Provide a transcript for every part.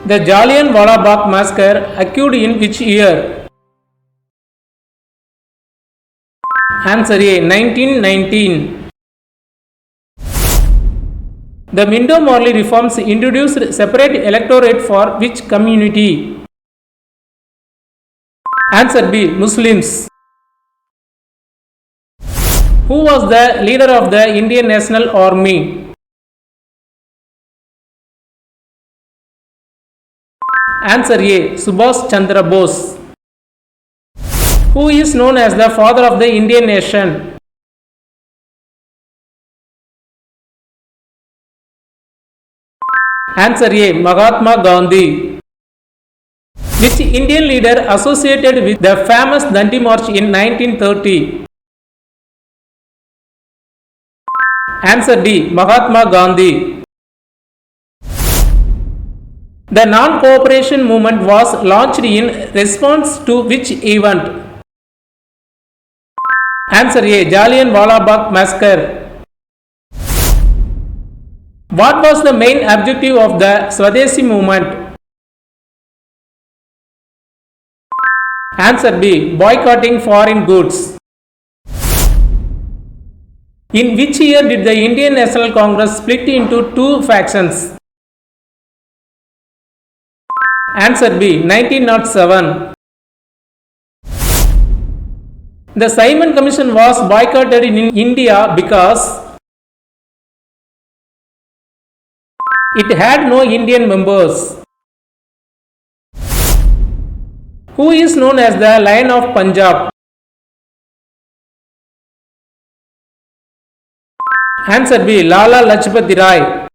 The Jallianwala Bagh massacre occurred in which year? Answer A. 1919. The Minto-Morley reforms introduced separate electorate for which community? Answer B. Muslims. Who was the leader of the Indian National Army? Answer A. Subhash Chandra Bose. Who is known as the father of the Indian nation? Answer A. Mahatma Gandhi. Which Indian leader associated with the famous Dandi March in 1930? Answer D. Mahatma Gandhi. The non-cooperation movement was launched in response to which event? Answer A. Jallianwala Bagh massacre. What was the main objective of the Swadeshi movement? Answer B. Boycotting foreign goods. In which year did the Indian National Congress split into two factions? Answer B. 1907. The Simon Commission was boycotted in India because it had no Indian members. Who is known as the Lion of Punjab? Answer B. Lala Lajpat Rai.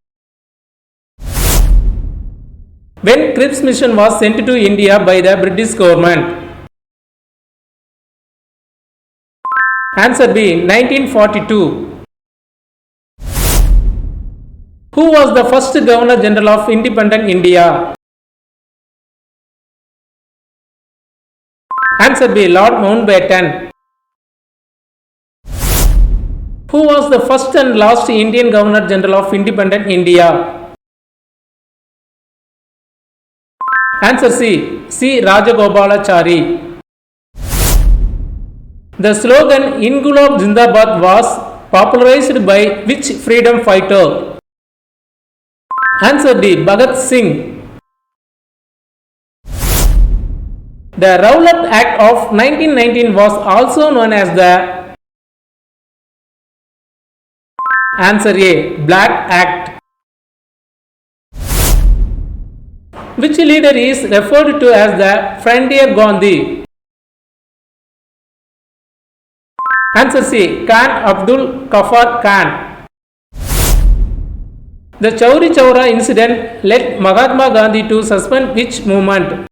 When Cripps mission was sent to India by the British government? Answer B. 1942. Who was the first Governor General of independent India? Answer B. Lord Mountbatten. Who was the first and last Indian Governor General of independent India? Answer C. C. Rajagopalachari. The slogan Ingulab Zindabad was popularized by which freedom fighter? Answer D. Bhagat Singh. The Rowlatt Act of 1919 was also known as the Answer A. Black Act. Which leader is referred to as the Frontier Gandhi? Answer C. Khan Abdul Ghaffar Khan. The Chauri Chaura incident led Mahatma Gandhi to suspend which movement?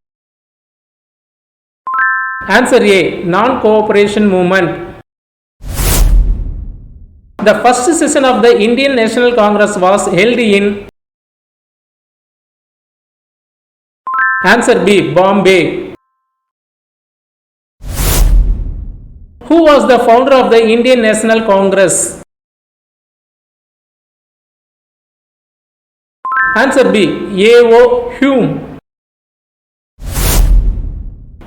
Answer A. Non-cooperation movement. The first session of the Indian National Congress was held in? Answer B. Bombay. Who was the founder of the Indian National Congress? Answer B. A.O. Hume.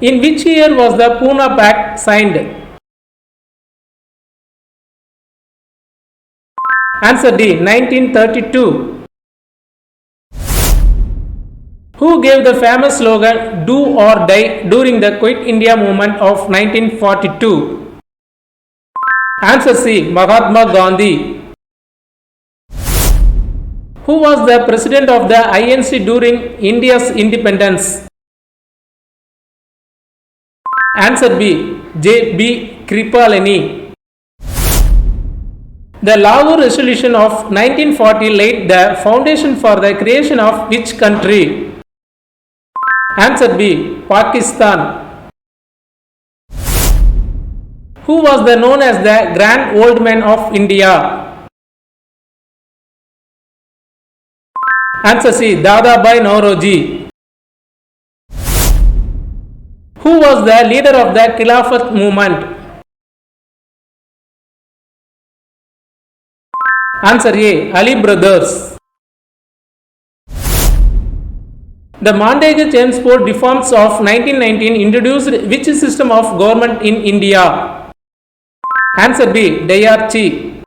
In which year was the Pune Pact signed? Answer D. 1932. Who gave the famous slogan "Do or Die" during the Quit India movement of 1942? Answer C. Mahatma Gandhi. Who was the president of the INC during India's independence? Answer B. J.B. Kripalani. The Lahore Resolution of 1940 laid the foundation for the creation of which country? Answer B. Pakistan. Who was known as the Grand Old Man of India? Answer C. Dadabhai Naoroji. Who was the leader of the Khilafat movement? Answer A. Ali brothers. The Montagu Chelmsford reforms of 1919 introduced which system of government in India? Answer B. Diarchy.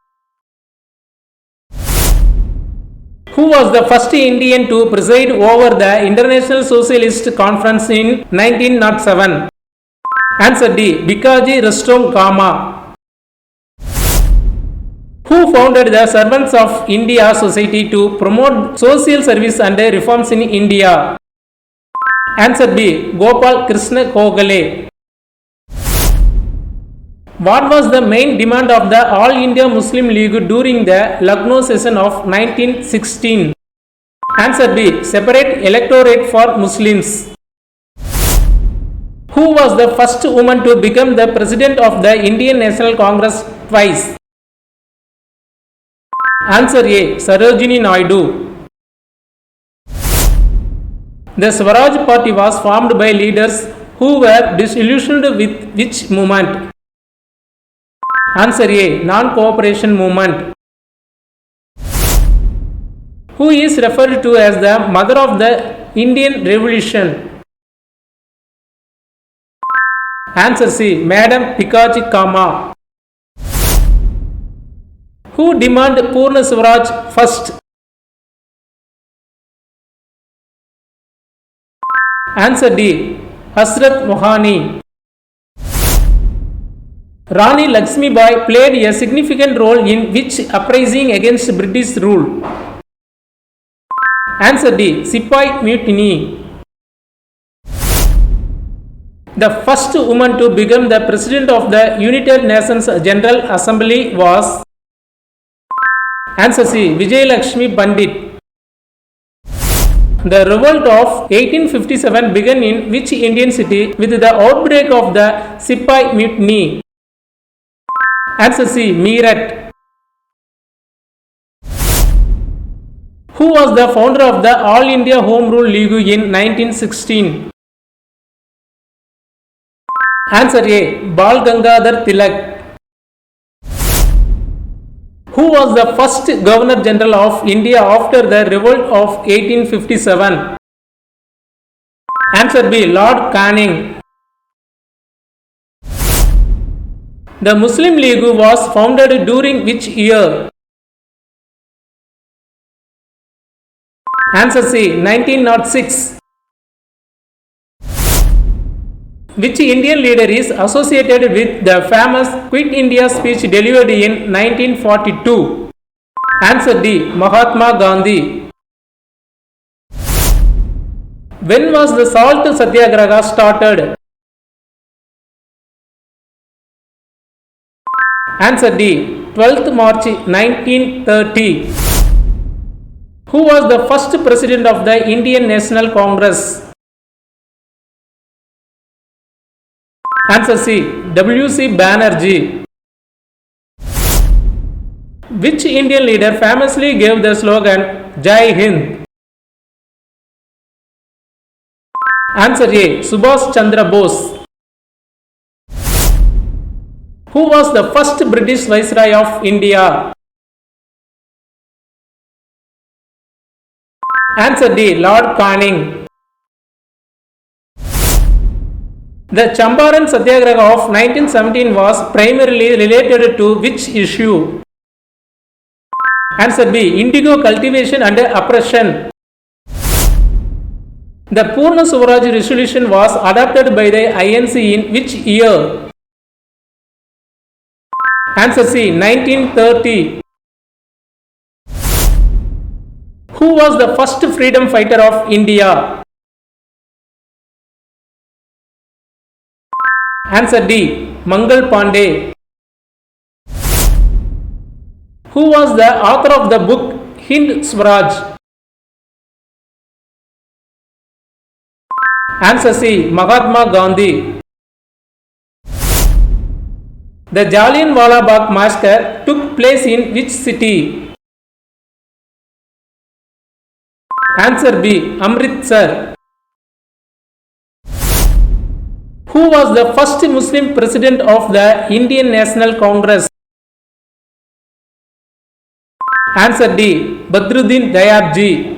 Who was the first Indian to preside over the International Socialist Conference in 1907? Answer D. Bikaji Rustom Kama. Who founded the Servants of India Society to promote social service and reforms in India? Answer B. Gopal Krishna Kogale. What was the main demand of the All India Muslim League during the Lucknow session of 1916? Answer B. Separate electorate for Muslims. Who was the first woman to become the president of the Indian National Congress twice? Answer A. Sarojini Naidu. The Swaraj Party was formed by leaders who were disillusioned with which movement? Answer A. Non-cooperation movement. Who is referred to as the mother of the Indian Revolution? Answer C. Madam Bikaji Kama. Who demanded Purna Swaraj first? Answer D. Hasrat Mohani. Rani Lakshmi Bai played a significant role in which uprising against British rule? Answer D. Sipai Mutiny. The first woman to become the president of the United Nations General Assembly was? Answer C. Vijayalakshmi Pandit. The revolt of 1857 began in which Indian city with the outbreak of the Sipai Mutiny? Answer C. Meerut. Who was the founder of the All India Home Rule League in 1916? Answer A. Bal Gangadhar Tilak. Who was the first Governor General of India after the revolt of 1857? Answer B. Lord Canning. The Muslim League was founded during which year? Answer C. 1906. Which Indian leader is associated with the famous Quit India speech delivered in 1942? Answer D. Mahatma Gandhi. When was the salt satyagraha started? Answer D. 12th March 1930. Who was the first president of the Indian National Congress? Answer C. W.C. Banerjee. Which Indian leader famously gave the slogan Jai Hind? Answer A. Subhash Chandra Bose. Who was the first British Viceroy of India? Answer D. Lord Canning. The Champaran Satyagraha of 1917 was primarily related to which issue? Answer B. Indigo cultivation and oppression. The Purna Swaraj resolution was adopted by the INC in which year? Answer C. 1930. Who was the first freedom fighter of India? Answer D. Mangal Pandey. Who was the author of the book Hind Swaraj? Answer C. Mahatma Gandhi. The Jallianwala Bagh massacre took place in which city? Answer B. Amritsar. Who was the first Muslim president of the Indian National Congress? Answer D. Badruddin Dayabji.